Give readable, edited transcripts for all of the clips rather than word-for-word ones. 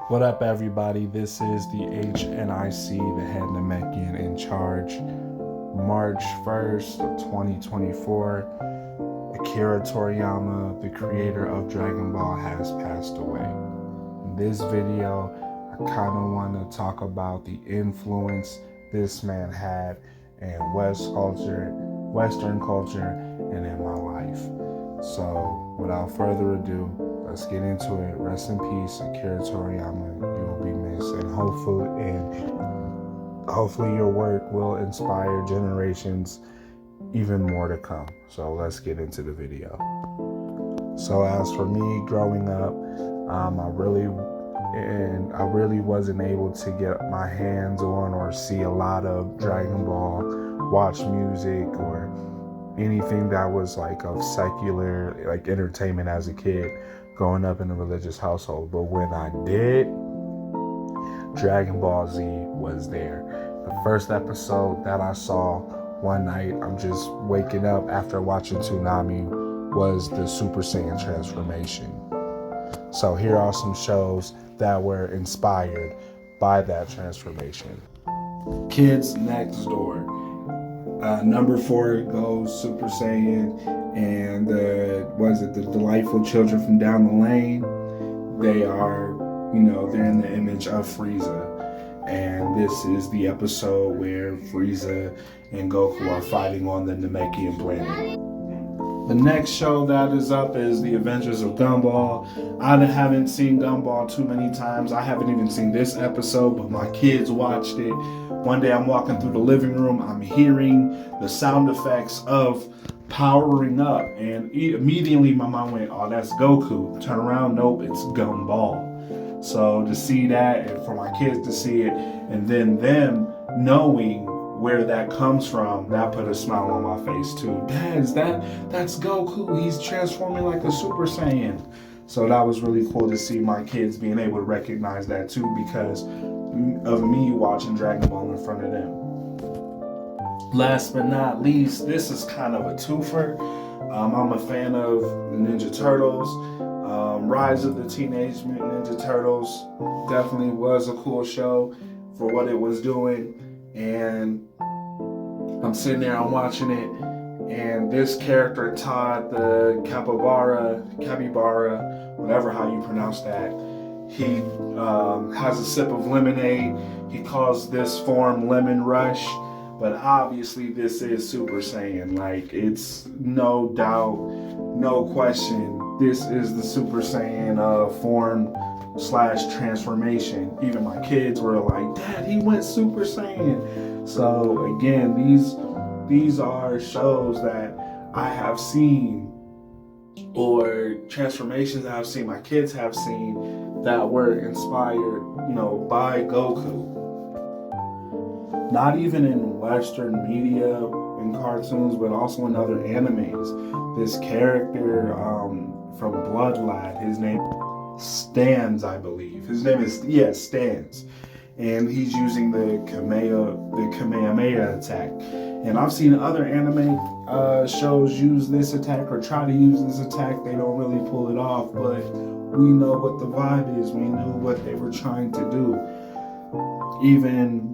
What up, everybody? This is the HNIC, the head Namekian in charge. March 1st of 2024, Akira Toriyama, the creator of Dragon Ball, has passed away. In this video, I kind of want to talk about the influence this man had in Western culture, and in my life. So, without further ado, let's get into it. Rest in peace, Akira Toriyama. You will be missed, and hopefully your work will inspire generations even more to come. So let's get into the video. So as for me growing up, I really wasn't able to get my hands on or see a lot of Dragon Ball, watch music, or anything that was like of secular like entertainment as a kid growing up in a religious household. But when I did, Dragon Ball Z was there. The first episode that I saw one night, I'm just waking up after watching Toonami, was the Super Saiyan transformation. So here are some shows that were inspired by that transformation. Kids Next Door. Number 4 goes Super Saiyan, and the Delightful Children from Down the Lane. They are, they're in the image of Frieza. And this is the episode where Frieza and Goku are fighting on the Namekian planet. The next show that is up is The Adventures of Gumball. I haven't seen Gumball too many times. I haven't even seen this episode, but my kids watched it. One day I'm walking through the living room, I'm hearing the sound effects of powering up, and immediately my mind went, oh, that's Goku. Turn around, nope, it's Gumball. So to see that, and for my kids to see it, and then them knowing where that comes from, that put a smile on my face too. Dad, that's Goku. He's transforming like a Super Saiyan. So that was really cool to see my kids being able to recognize that too, because of me watching Dragon Ball in front of them. Last but not least, this is kind of a twofer. I'm a fan of the Ninja Turtles. Rise of the Teenage Mutant Ninja Turtles definitely was a cool show for what it was doing. And I'm sitting there, I'm watching it, and this character, Todd, the capybara, whatever how you pronounce that, he has a sip of lemonade. He calls this form Lemon Rush, but obviously this is Super Saiyan. Like, it's no doubt, no question, this is the Super Saiyan form / transformation. Even my kids were like, Dad, he went Super Saiyan. So again, these are shows that I have seen, or transformations that I've seen, my kids have seen, that were inspired, by Goku. Not even in Western media, in cartoons, but also in other animes. This character from Blood Lad, his name Stans, I believe. His name is, Stans. And he's using the Kamehameha attack. And I've seen other anime shows use this attack or try to use this attack. They don't really pull it off, but we know what the vibe is. We knew what they were trying to do. Even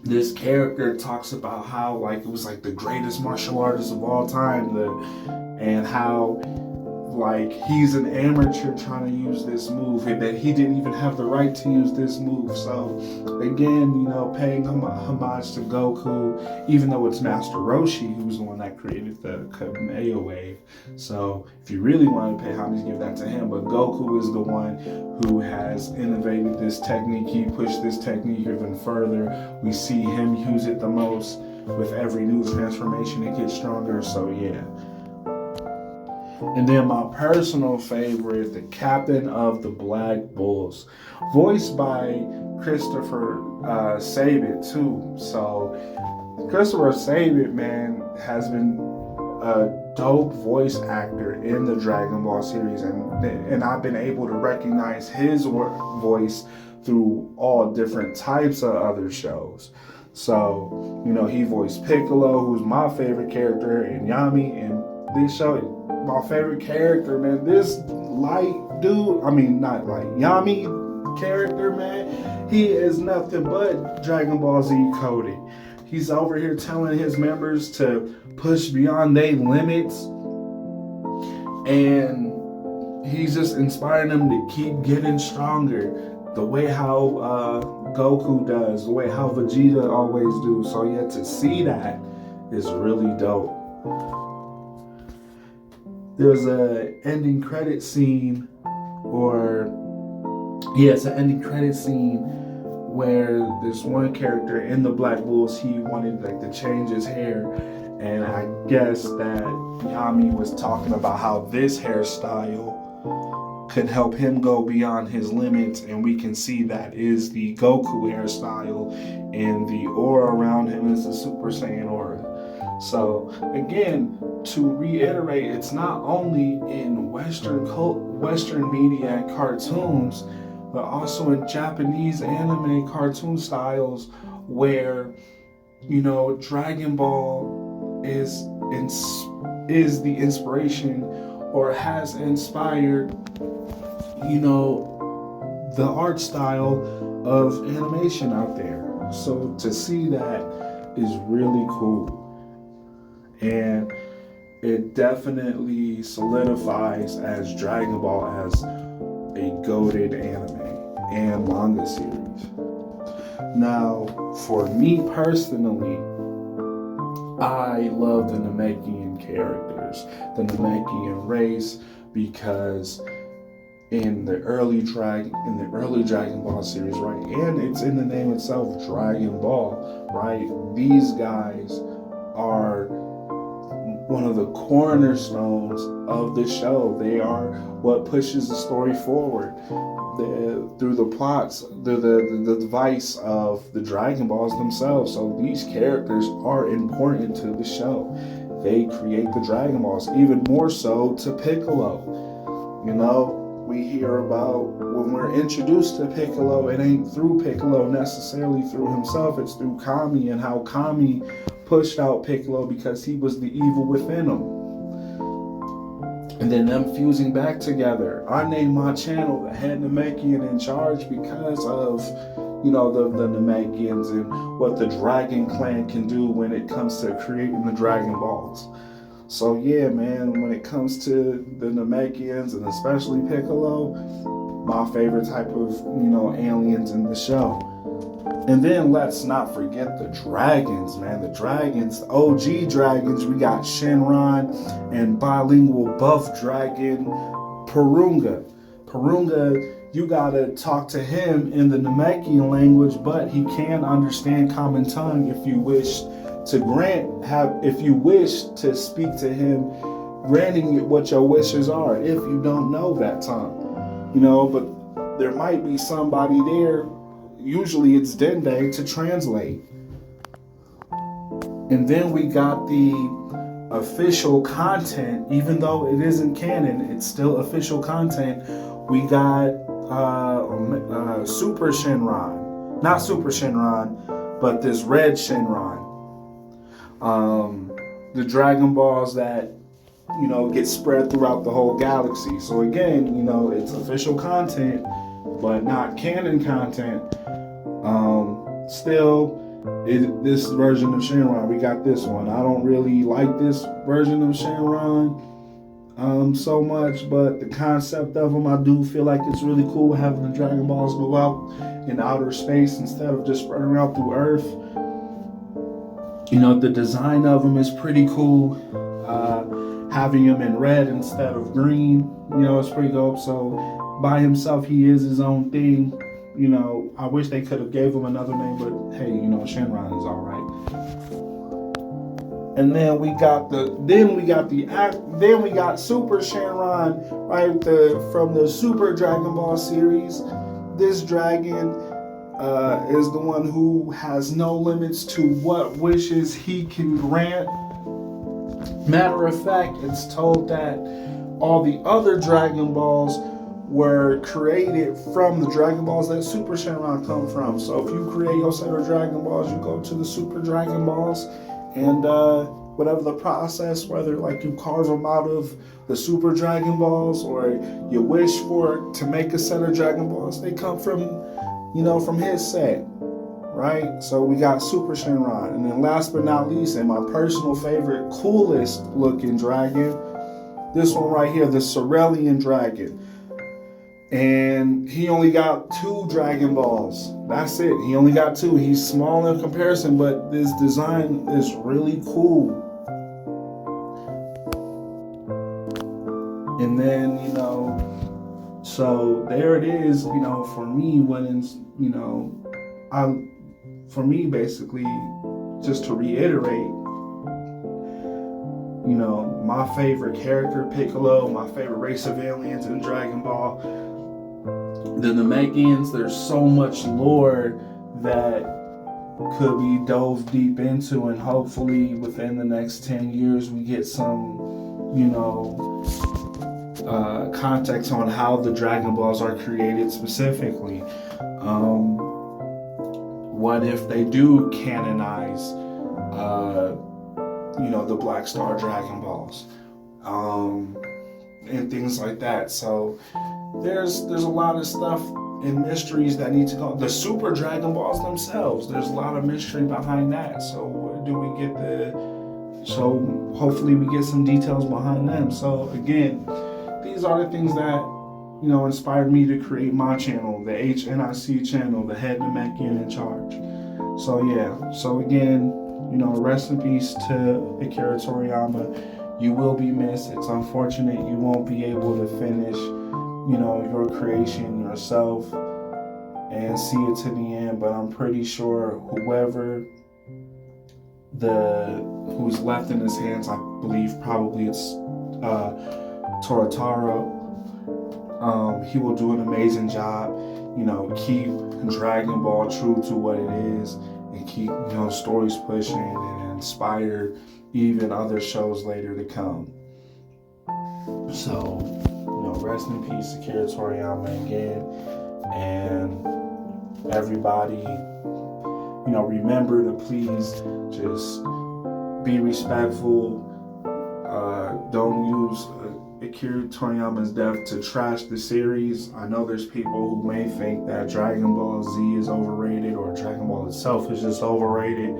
this character talks about how it was the greatest martial artist of all time, and how he's an amateur trying to use this move, and that he didn't even have the right to use this move. So again, paying homage to Goku, even though it's Master Roshi who's the one that created the Kamehameha wave. So if you really want to pay homage, give that to him. But Goku is the one who has innovated this technique. He pushed this technique even further. We see him use it the most. With every new transformation, it gets stronger. So yeah. And then my personal favorite, the Captain of the Black Bulls, voiced by Christopher Sabat too. So Christopher Sabat, man, has been a dope voice actor in the Dragon Ball series, and I've been able to recognize his voice through all different types of other shows. So, he voiced Piccolo, who's my favorite character, and Yami, and this show. My favorite character, man, this light dude, not like Yami, character, man, he is nothing but Dragon Ball Z coded. He's over here telling his members to push beyond their limits, and he's just inspiring them to keep getting stronger, the way how Goku does, the way how Vegeta always do. So yeah, to see that is really dope. There's a ending credit scene, it's an ending credit scene where this one character in the Black Bulls, he wanted like to change his hair, and I guess that Yami was talking about how this hairstyle could help him go beyond his limits, and we can see that is the Goku hairstyle, and the aura around him is the Super Saiyan aura. So again, to reiterate, it's not only in Western media and cartoons, but also in Japanese anime cartoon styles where, you know, Dragon Ball is the inspiration, or has inspired, you know, the art style of animation out there. So to see that is really cool. And it definitely solidifies as Dragon Ball as a goated anime and manga series. Now, for me personally, I love the Namekian characters, the Namekian race, because in the early Dragon Ball series, right, and it's in the name itself, Dragon Ball, right? These guys are one of the cornerstones of the show. They are what pushes the story forward through the plots, the device of the Dragon Balls themselves. So these characters are important to the show. They create the Dragon Balls, even more so to Piccolo. You know, we hear about when we're introduced to Piccolo, it ain't through Piccolo necessarily through himself, it's through Kami, and how Kami pushed out Piccolo because he was the evil within him. And then them fusing back together. I named my channel The Head Namekian in Charge because of, you know, the Namekians and what the Dragon Clan can do when it comes to creating the Dragon Balls. So yeah, man, when it comes to the Namekians and especially Piccolo, my favorite type of, you know, aliens in the show. And then let's not forget the dragons, man. The dragons, the OG dragons. We got Shenron and bilingual buff dragon Purunga. Purunga, you gotta talk to him in the Namekian language, but he can understand common tongue if you wish to speak to him, granting what your wishes are if you don't know that tongue. You know, but there might be somebody there. Usually it's Dende to translate. And then we got the official content, even though it isn't canon, it's still official content. We got Super Shenron. Not Super Shenron, but this red Shenron. The Dragon Balls that, you know, get spread throughout the whole galaxy. So again, you know, it's official content, but not canon content. This version of Shenron, we got this one. I don't really like this version of Shenron so much, but the concept of them, I do feel like it's really cool having the Dragon Balls go out in outer space instead of just spreading out through Earth. You know, the design of them is pretty cool. Having him in red instead of green, you know, it's pretty dope. So by himself, he is his own thing. You know, I wish they could have gave him another name, but hey, you know, Shenron is all right. And then we got Super Shenron, right? From the Super Dragon Ball series. This dragon is the one who has no limits to what wishes he can grant. Matter of fact, it's told that all the other Dragon Balls were created from the Dragon Balls that Super Shenron come from. So if you create your set of Dragon Balls, you go to the Super Dragon Balls, and whatever the process, whether like you carve them out of the Super Dragon Balls or you wish for to make a set of Dragon Balls, they come from, from his set, right? So we got Super Shenron. And then last but not least, and my personal favorite, coolest looking dragon, this one right here, the Cerulean Dragon. And he only got 2 Dragon Balls. That's it. He only got 2. He's small in comparison, but this design is really cool. And then, so there it is, for me, for me, basically, just to reiterate, my favorite character, Piccolo, my favorite race of aliens in Dragon Ball, the Namekians. There's so much lore that could be dove deep into, and hopefully within the next 10 years we get some, context on how the Dragon Balls are created specifically. What if they do canonize, the Black Star Dragon Balls, and things like that. So there's a lot of stuff and mysteries that need to go. The Super Dragon Balls themselves, there's a lot of mystery behind that. So where do we get so hopefully we get some details behind them. So again, these are the things that inspired me to create my channel, the HNIC channel, the Head Namekian in Charge. So yeah, so again, rest in peace to Akira Toriyama. You will be missed. It's unfortunate you won't be able to finish, your creation yourself and see it to the end. But I'm pretty sure whoever who's left in his hands, I believe probably it's Torotaro. He will do an amazing job. Keep Dragon Ball true to what it is, and keep stories pushing and inspire even other shows later to come. So rest in peace, Akira Toriyama again, and everybody. Remember to please just be respectful. Don't use Akira Toriyama's death to trash the series. I know there's people who may think that Dragon Ball Z is overrated or Dragon Ball itself is just overrated,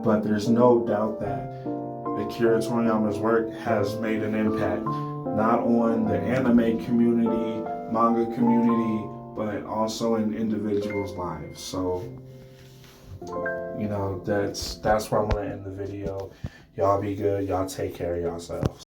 but there's no doubt that Akira Toriyama's work has made an impact, not on the anime community, manga community, but also in individuals' lives. So, that's where I'm gonna end the video. Y'all be good. Y'all take care of yourselves.